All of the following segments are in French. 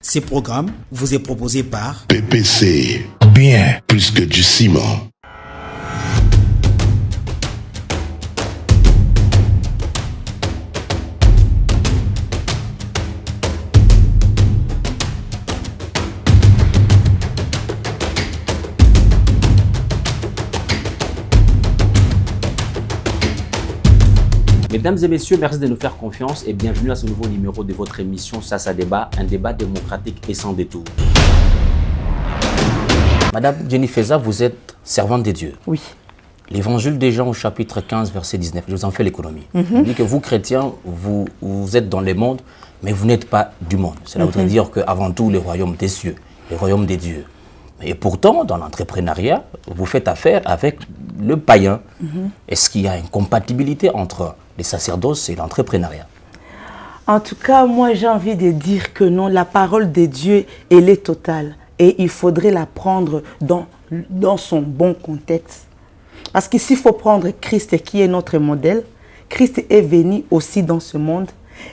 Ce programme vous est proposé par PPC, bien plus que du ciment. Mesdames et messieurs, merci de nous faire confiance et bienvenue à ce nouveau numéro de votre émission Ça débat, un débat démocratique et sans détour. Madame Jenny Feza, vous êtes servante de Dieu. Oui. L'évangile des Jean au chapitre 15, verset 19, je vous en fais l'économie. Il dit que vous, chrétiens, vous êtes dans le monde, mais vous n'êtes pas du monde. Cela voudrait dire qu'avant tout, le royaume des cieux, le royaume des dieux. Et pourtant, dans l'entrepreneuriat, vous faites affaire avec le païen. Est-ce qu'il y a une compatibilité entre les sacerdoces et l'entrepreneuriat? En tout cas, moi, j'ai envie de dire que non, la parole de Dieu, elle est totale. Et il faudrait la prendre dans son bon contexte. Parce qu'ici, il faut prendre Christ qui est notre modèle. Christ est venu aussi dans ce monde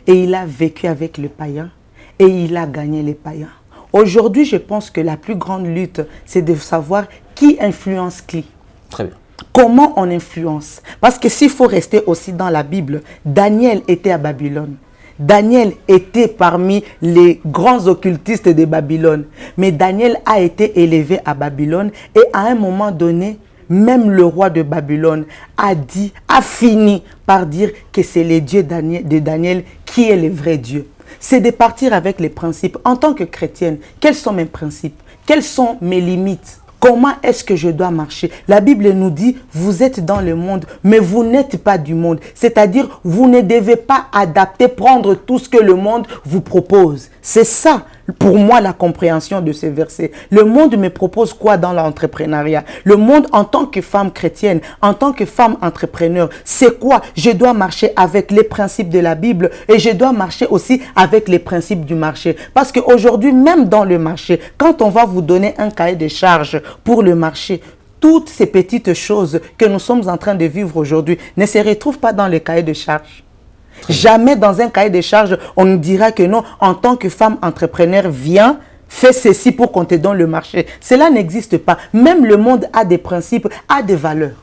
et il a vécu avec les païens et il a gagné les païens. Aujourd'hui, je pense que la plus grande lutte, c'est de savoir qui influence qui. Très bien. Comment on influence? Parce que s'il faut rester aussi dans la Bible, Daniel était à Babylone. Daniel était parmi les grands occultistes de Babylone. Mais Daniel a été élevé à Babylone et à un moment donné, même le roi de Babylone a fini par dire que c'est le Dieu de Daniel qui est le vrai Dieu. C'est de partir avec les principes. En tant que chrétienne, quels sont mes principes? Quelles sont mes limites? Comment est-ce que je dois marcher? La Bible nous dit, vous êtes dans le monde, mais vous n'êtes pas du monde. C'est-à-dire, vous ne devez pas adapter, prendre tout ce que le monde vous propose. C'est ça, pour moi, la compréhension de ce verset. Le monde me propose quoi dans l'entrepreneuriat? Le monde, en tant que femme chrétienne, en tant que femme entrepreneur, c'est quoi? Je dois marcher avec les principes de la Bible et je dois marcher aussi avec les principes du marché. Parce qu'aujourd'hui, même dans le marché, quand on va vous donner un cahier de charges pour le marché, toutes ces petites choses que nous sommes en train de vivre aujourd'hui ne se retrouvent pas dans le cahier de charges. Jamais dans un cahier de charges, on nous dira que non, en tant que femme entrepreneur, viens, fais ceci pour qu'on te donne le marché. Cela n'existe pas. Même le monde a des principes, a des valeurs.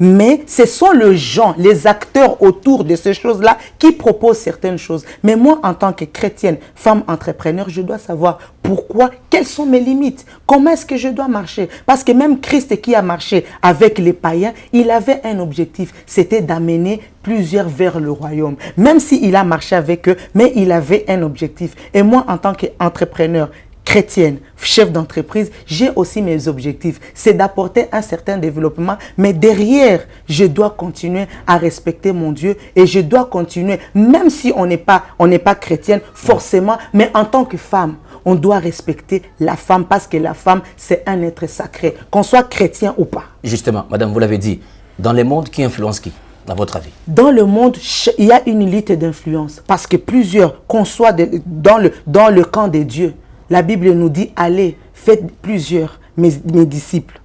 Mais ce sont les gens, les acteurs autour de ces choses-là qui proposent certaines choses. Mais moi, en tant que chrétienne, femme entrepreneur, je dois savoir pourquoi, quelles sont mes limites, comment est-ce que je dois marcher. Parce que même Christ qui a marché avec les païens, il avait un objectif, c'était d'amener plusieurs vers le royaume. Même s'il a marché avec eux, mais il avait un objectif. Et moi, en tant qu'entrepreneur, chrétienne, chef d'entreprise, j'ai aussi mes objectifs. C'est d'apporter un certain développement, mais derrière, je dois continuer à respecter mon Dieu et je dois continuer, même si on n'est pas chrétienne, forcément, mais en tant que femme, on doit respecter la femme parce que la femme, c'est un être sacré, qu'on soit chrétien ou pas. Justement, madame, vous l'avez dit, dans le monde, qui influence qui, dans votre avis? Dans le monde, il y a une lutte d'influence parce que plusieurs, qu'on soit dans le camp de Dieu, la Bible nous dit, allez, faites plusieurs, mes disciples.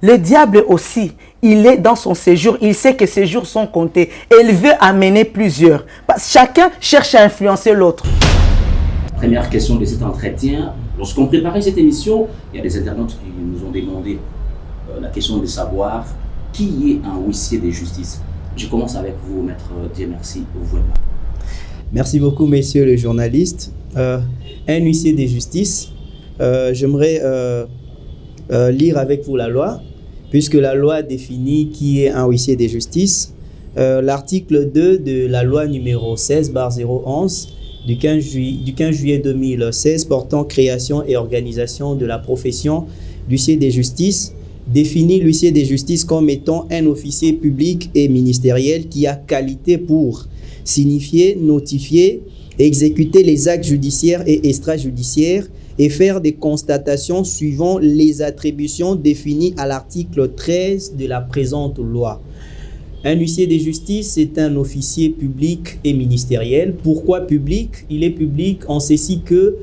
Le diable aussi, il est dans son séjour, il sait que ses jours sont comptés et il veut amener plusieurs. Parce que chacun cherche à influencer l'autre. Première question de cet entretien. Lorsqu'on préparait cette émission, il y a des internautes qui nous ont demandé la question de savoir qui est un huissier de justice. Je commence avec vous, maître Dieu merci, ouvrez-moi. Merci beaucoup, messieurs les journalistes. Un huissier de justice, j'aimerais lire avec vous la loi, puisque la loi définit qui est un huissier de justice. L'article 2 de la loi numéro 16/011 du 15 juillet 2016 portant création et organisation de la profession d'huissier de justice définit l'huissier de justice comme étant un officier public et ministériel qui a qualité pour signifier, notifier, exécuter les actes judiciaires et extrajudiciaires et faire des constatations suivant les attributions définies à l'article 13 de la présente loi. Un huissier de justice est un officier public et ministériel. Pourquoi public? Il est public en ceci que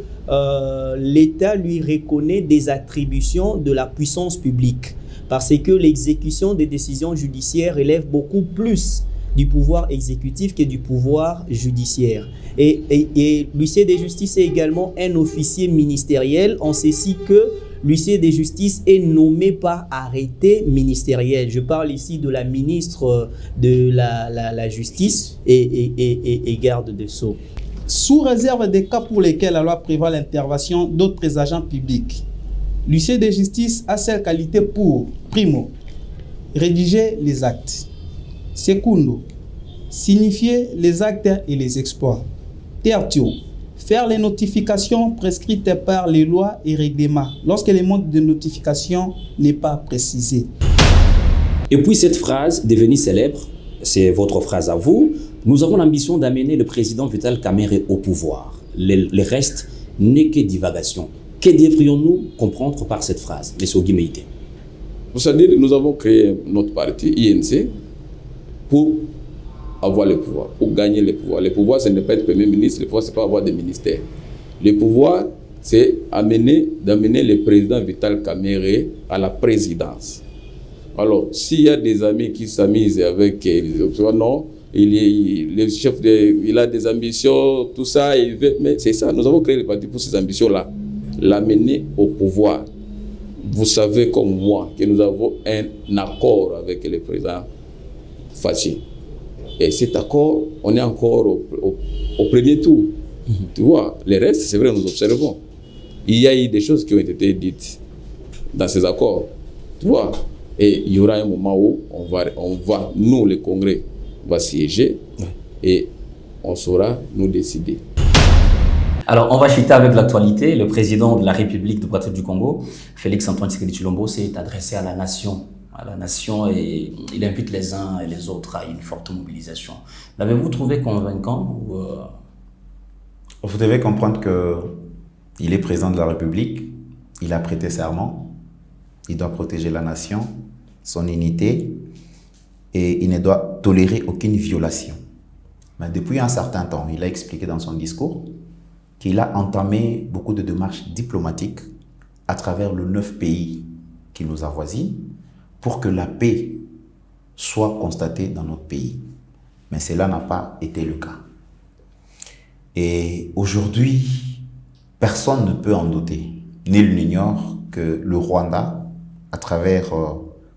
l'État lui reconnaît des attributions de la puissance publique parce que l'exécution des décisions judiciaires relève beaucoup plus du pouvoir exécutif que du pouvoir judiciaire. Et l'huissier de justice est également un officier ministériel, en ceci que l'huissier de justice est nommé par arrêté ministériel. Je parle ici de la ministre de la Justice et garde des Sceaux. Sous réserve des cas pour lesquels la loi prévoit l'intervention d'autres agents publics, l'huissier de justice a cette qualité pour, primo, rédiger les actes. Secundo, signifier les actes et les exploits. Tertio, faire les notifications prescrites par les lois et règlements lorsque le mode de notification n'est pas précisé. Et puis cette phrase devenue célèbre, c'est votre phrase à vous, nous avons l'ambition d'amener le président Vital Kamerhe au pouvoir. Le reste n'est que divagation. Que devrions-nous comprendre par cette phrase, M. Oguimeïté? Vous savez, nous avons créé notre parti, INC, pour avoir le pouvoir, pour gagner le pouvoir. Le pouvoir, ce n'est pas être Premier ministre, le pouvoir, ce n'est pas avoir des ministères. Le pouvoir, c'est d'amener le président Vital Kamerhe à la présidence. Alors, s'il y a des amis qui s'amusent avec les options, non, il a des ambitions, tout ça, mais c'est ça, nous avons créé le parti pour ces ambitions-là, l'amener au pouvoir. Vous savez comme moi que nous avons un accord avec le président Fachi. Et cet accord, on est encore au premier tour. Tu vois, les restes, c'est vrai, nous observons. Il y a eu des choses qui ont été dites dans ces accords. Tu vois, et il y aura un moment où on va nous, le Congrès, va siéger et on saura nous décider. Alors, on va chuter avec l'actualité. Le président de la République démocratique du Congo, Félix Antoine Tshisekedi Tshilombo, s'est adressé à la nation. Et il invite les uns et les autres à une forte mobilisation. L'avez-vous trouvé convaincant ou Vous devez comprendre qu'il est président de la République, il a prêté serment, il doit protéger la nation, son unité, et il ne doit tolérer aucune violation. Mais depuis un certain temps, il a expliqué dans son discours qu'il a entamé beaucoup de démarches diplomatiques à travers les 9 pays qui nous avoisinent pour que la paix soit constatée dans notre pays. Mais cela n'a pas été le cas. Et aujourd'hui, personne ne peut en douter. Nul n'ignore que le Rwanda, à travers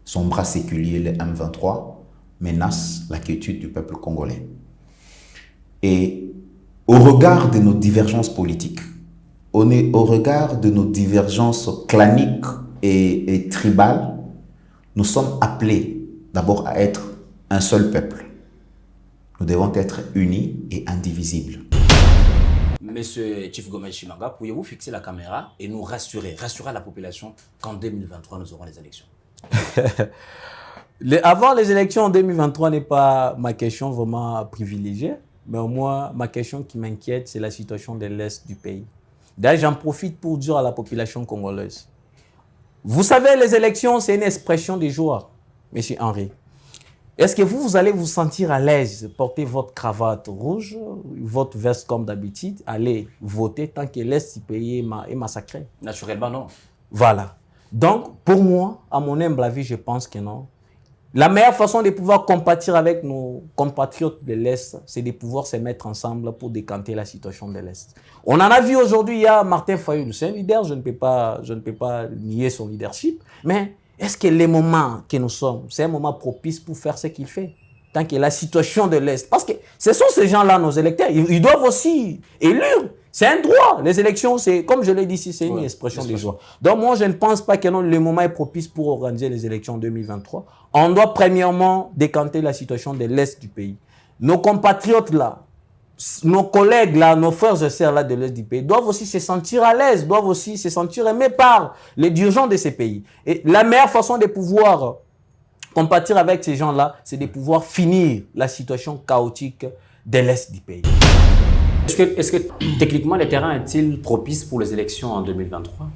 son bras séculier, le M23, menace la quiétude du peuple congolais. Et au regard de nos divergences politiques, au regard de nos divergences claniques et tribales, nous sommes appelés d'abord à être un seul peuple. Nous devons être unis et indivisibles. Monsieur Chief Gomez Chimanga, pourriez-vous fixer la caméra et nous rassurer la population qu'en 2023, nous aurons les élections? Avoir les élections en 2023 n'est pas ma question vraiment privilégiée, mais au moins ma question qui m'inquiète, c'est la situation de l'Est du pays. D'ailleurs, j'en profite pour dire à la population congolaise. Vous savez, les élections, c'est une expression de joie, monsieur Henri. Est-ce que vous allez vous sentir à l'aise, porter votre cravate rouge, votre veste comme d'habitude, aller voter tant que l'Est du pays est massacré? Naturellement, non. Voilà. Donc, pour moi, à mon humble avis, je pense que non. La meilleure façon de pouvoir compatir avec nos compatriotes de l'Est, c'est de pouvoir se mettre ensemble pour décanter la situation de l'Est. On en a vu aujourd'hui, il y a Martin Fayulu, c'est un leader, je ne peux pas nier son leadership, mais est-ce que les moments que nous sommes, c'est un moment propice pour faire ce qu'il fait? Tant que la situation de l'Est, parce que ce sont ces gens-là, nos électeurs, ils doivent aussi élire. C'est un droit. Les élections, c'est, comme je l'ai dit ici, c'est une expression de joie. Donc moi, je ne pense pas que non, le moment est propice pour organiser les élections 2023. On doit premièrement décanter la situation de l'Est du pays. Nos compatriotes là, nos collègues là, nos frères et sœurs là de l'Est du pays doivent aussi se sentir à l'aise, doivent aussi se sentir aimés par les dirigeants de ces pays. Et la meilleure façon de pouvoir compatir avec ces gens-là, c'est de pouvoir finir la situation chaotique de l'Est du pays. Est-ce que techniquement, le terrain est-il propice pour les élections en 2023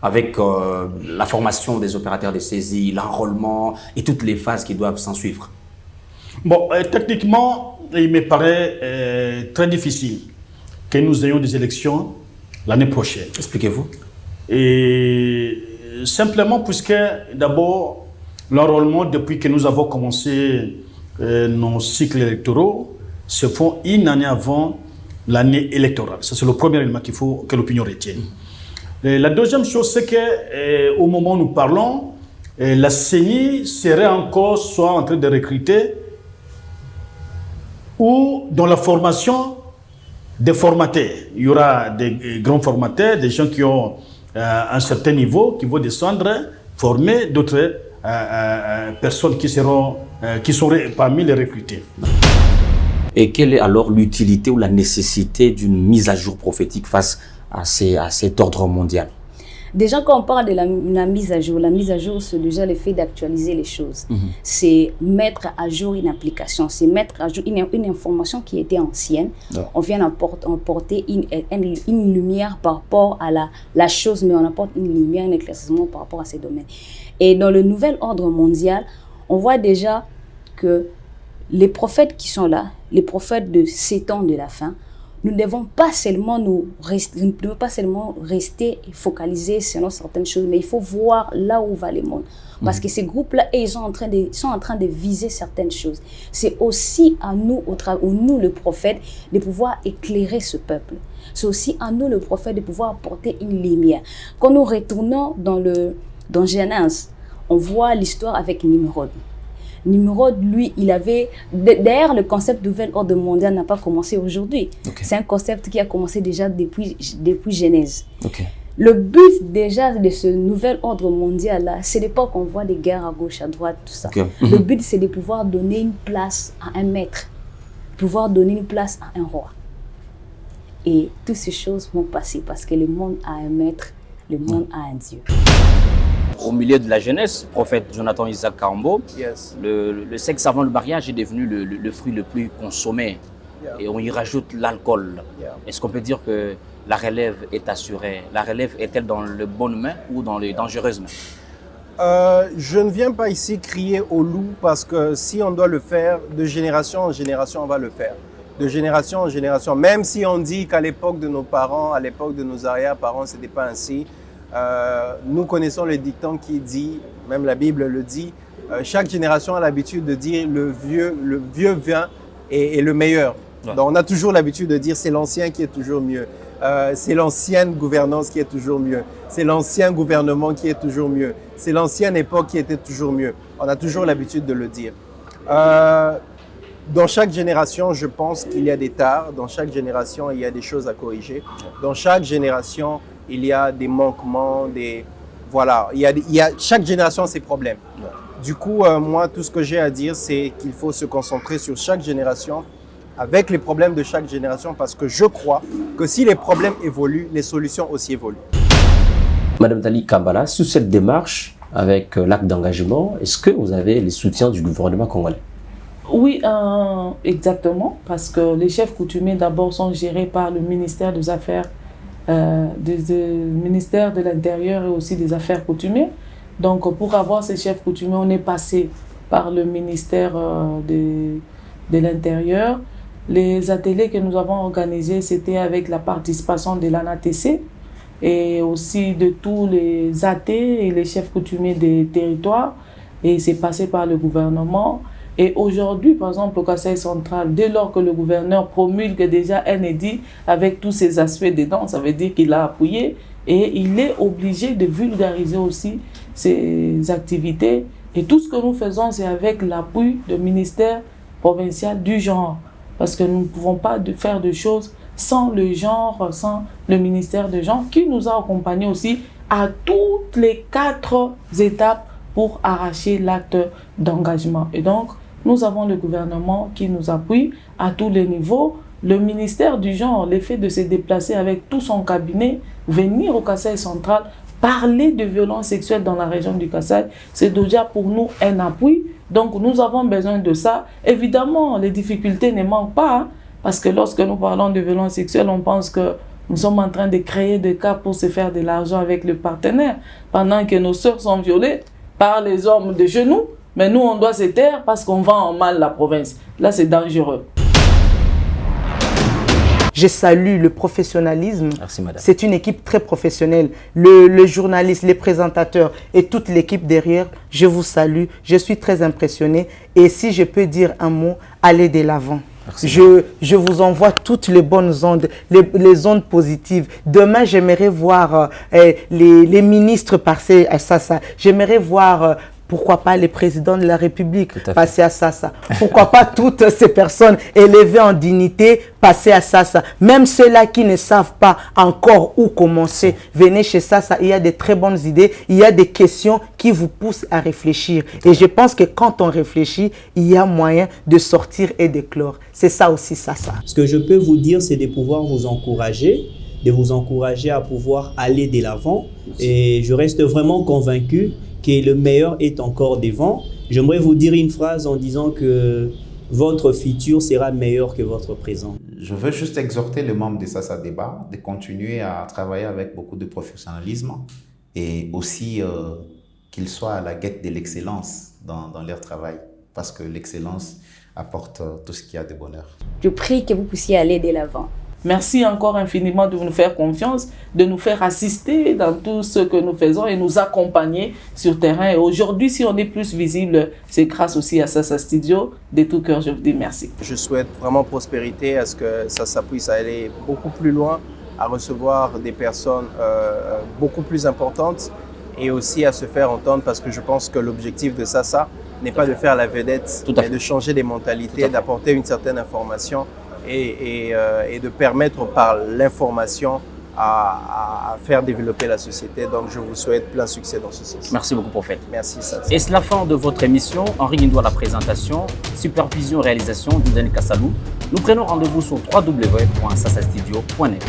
avec la formation des opérateurs de saisie, l'enrôlement et toutes les phases qui doivent s'en suivre? Bon, techniquement, il me paraît très difficile que nous ayons des élections l'année prochaine. Expliquez-vous. Et simplement puisque d'abord, l'enrôlement, depuis que nous avons commencé nos cycles électoraux se font une année avant l'année électorale. Ça, c'est le premier élément qu'il faut que l'opinion retienne. Et la deuxième chose, c'est qu'au moment où nous parlons, la CENI serait encore soit en train de recruter ou dans la formation des formateurs. Il y aura des grands formateurs, des gens qui ont un certain niveau, qui vont descendre, former d'autres personnes qui seraient parmi les recrutés. Et quelle est alors l'utilité ou la nécessité d'une mise à jour prophétique face à cet ordre mondial? Déjà, quand on parle de la mise à jour, c'est déjà le fait d'actualiser les choses. C'est mettre à jour une application, c'est mettre à jour une information qui était ancienne. On vient apporter une lumière par rapport à la chose, mais on apporte une lumière, un éclaircissement par rapport à ces domaines. Et dans le nouvel ordre mondial, on voit déjà que les prophètes qui sont là, les prophètes de ces temps de la fin, nous ne devons pas seulement rester focalisés sur certaines choses, mais il faut voir là où va le monde. Parce que ces groupes-là, ils sont en train de viser certaines choses. C'est aussi à nous, nous le prophète, de pouvoir éclairer ce peuple. C'est aussi à nous, le prophète, de pouvoir apporter une lumière. Quand nous retournons dans Genèse, on voit l'histoire avec Nimrod. Nimrod, lui, il avait... D'ailleurs, le concept de nouvel ordre mondial n'a pas commencé aujourd'hui. C'est un concept qui a commencé déjà depuis Genèse. Le but déjà de ce nouvel ordre mondial-là, c'est de pas qu'on voit des guerres à gauche, à droite, tout ça. Le but, c'est de pouvoir donner une place à un maître, pouvoir donner une place à un roi. Et toutes ces choses vont passer parce que le monde a un maître, le monde a un Dieu. Au milieu de la jeunesse, prophète Jonathan Isaac Karambo, le sexe avant le mariage est devenu le fruit le plus consommé. Et on y rajoute l'alcool. Est-ce qu'on peut dire que la relève est assurée? La relève est-elle dans les bonnes mains ou dans les dangereuses mains? Je ne viens pas ici crier au loup parce que si on doit le faire, de génération en génération, on va le faire. De génération en génération. Même si on dit qu'à l'époque de nos parents, à l'époque de nos arrière-parents, ce n'était pas ainsi. Nous connaissons le dicton qui dit, même la Bible le dit, chaque génération a l'habitude de dire le vieux vient est le meilleur. Donc on a toujours l'habitude de dire c'est l'ancien qui est toujours mieux. C'est l'ancienne gouvernance qui est toujours mieux. C'est l'ancien gouvernement qui est toujours mieux. C'est l'ancienne époque qui était toujours mieux. On a toujours l'habitude de le dire. Dans chaque génération, je pense qu'il y a des tares. Dans chaque génération, il y a des choses à corriger. Dans chaque génération, il y a des manquements, voilà. Chaque génération a ses problèmes. Du coup, moi, tout ce que j'ai à dire, c'est qu'il faut se concentrer sur chaque génération avec les problèmes de chaque génération parce que je crois que si les problèmes évoluent, les solutions aussi évoluent. Madame Dali Kambala, sous cette démarche, avec l'acte d'engagement, est-ce que vous avez le soutien du gouvernement congolais? Oui, exactement, parce que les chefs coutumiers d'abord sont gérés par le ministère des Affaires, ministère de l'Intérieur et aussi des Affaires coutumières. Donc pour avoir ces chefs coutumiers, on est passé par le ministère de l'Intérieur. Les ateliers que nous avons organisés, c'était avec la participation de l'ANATC et aussi de tous les athées et les chefs coutumiers des territoires. Et c'est passé par le gouvernement. Et aujourd'hui, par exemple, au Kasaï central, dès lors que le gouverneur promulgue déjà un édit avec tous ces aspects dedans, ça veut dire qu'il a appuyé et il est obligé de vulgariser aussi ses activités. Et tout ce que nous faisons, c'est avec l'appui du ministère provincial du genre. Parce que nous ne pouvons pas faire de choses sans le genre, sans le ministère du genre, qui nous a accompagnés aussi à toutes les 4 étapes pour arracher l'acte d'engagement. Et donc, nous avons le gouvernement qui nous appuie à tous les niveaux. Le ministère du genre, le fait de se déplacer avec tout son cabinet, venir au Kasaï central, parler de violences sexuelles dans la région du Kasaï, c'est déjà pour nous un appui. Donc, nous avons besoin de ça. Évidemment, les difficultés ne manquent pas, hein, parce que lorsque nous parlons de violences sexuelles, on pense que nous sommes en train de créer des cas pour se faire de l'argent avec le partenaire, pendant que nos sœurs sont violées par les hommes de chez nous, mais nous, on doit se taire parce qu'on vend en mal la province. Là, c'est dangereux. Je salue le professionnalisme. Merci, madame. C'est une équipe très professionnelle. Le journaliste, les présentateurs et toute l'équipe derrière, je vous salue. Je suis très impressionné. Et si je peux dire un mot, allez de l'avant. Je vous envoie toutes les bonnes ondes, les ondes positives. Demain, j'aimerais voir les ministres passer à ça. J'aimerais voir... pourquoi pas les présidents de la République passer à Sasa? Pourquoi pas toutes ces personnes élevées en dignité passer à Sasa? Même ceux-là qui ne savent pas encore où commencer, venez chez Sasa. Il y a de très bonnes idées, il y a des questions qui vous poussent à réfléchir. Et je pense que quand on réfléchit, il y a moyen de sortir et d'éclore. C'est ça aussi Sasa. Ce que je peux vous dire, c'est de pouvoir vous encourager, à pouvoir aller de l'avant. Et je reste vraiment convaincu que le meilleur est encore devant. J'aimerais vous dire une phrase en disant que votre futur sera meilleur que votre présent. Je veux juste exhorter les membres de Sasa Débat de continuer à travailler avec beaucoup de professionnalisme et aussi qu'ils soient à la quête de l'excellence dans leur travail, parce que l'excellence apporte tout ce qu'il y a de bonheur. Je prie que vous puissiez aller de l'avant. Merci encore infiniment de nous faire confiance, de nous faire assister dans tout ce que nous faisons et nous accompagner sur terrain. Et aujourd'hui, si on est plus visible, c'est grâce aussi à Sasa Studio. De tout cœur, je vous dis merci. Je souhaite vraiment prospérité, à ce que Sasa puisse aller beaucoup plus loin, à recevoir des personnes beaucoup plus importantes et aussi à se faire entendre, parce que je pense que l'objectif de Sasa n'est pas de faire la vedette, mais de changer des mentalités, d'apporter une certaine information et de permettre par l'information à faire développer la société. Donc je vous souhaite plein succès dans ce sens. Merci beaucoup, prophète. Merci. Et c'est la fin de votre émission. Henri Guindoua à la présentation, supervision, réalisation, Douzaine Kassalou. Nous prenons rendez-vous sur www.sasastudio.net.